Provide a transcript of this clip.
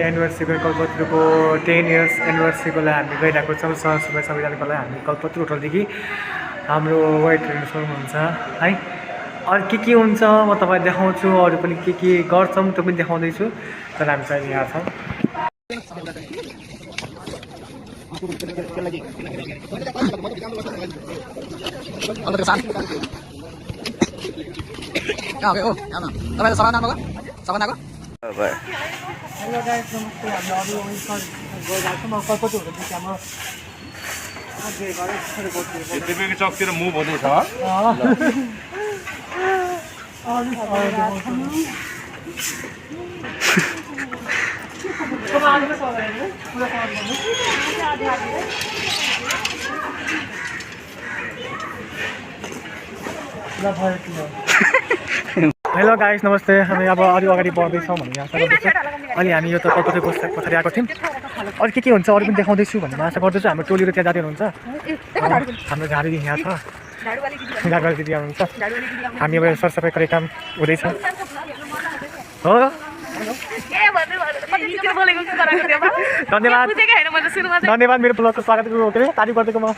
एनिभर्सरीको कल्पतरुको 10 years एनिभर्सरीको लागि हामी गइरहेको छौँ। सबैजनाको लागि हामी कल्पतरु होटलदेखि हाम्रो वेटरहरू हुनुहुन्छ है। अरू के हुन्छ म तपाईँलाई देखाउँछु, अरू पनि के गर्छौँ त्यो पनि देखाउँदैछु। तर हामी चाहिँ यहाँ छौँ। हेलो गाइस, नमस्ते। हाम्रो अरू गइरहेको छौँ कल्पतरु होटलदेखि हाम्रो दिपेको चौकतिर मुभ हुँदैछ। हेलो गाइस, नमस्ते। हामी अब अरू अगाडि बढ्दैछौँ भन्ने आशा गर्दछु। अनि हामी यो त कल्पतरु पछाडि आएको थियौँ। अरू के हुन्छ अरू पनि देखाउँदैछु भन्ने आशा गर्दछु। हाम्रो टोलीहरू त्यहाँ जाँदै हुनुहुन्छ। हाम्रो झाडु यहाँ छ, झाडुवाली दिदी आउनुहुन्छ। हामी अब सरसफाइ काम हुँदैछ हो। धन्यवाद मेरो ब्लगको स्वागत तारिफ गरिदिएको म।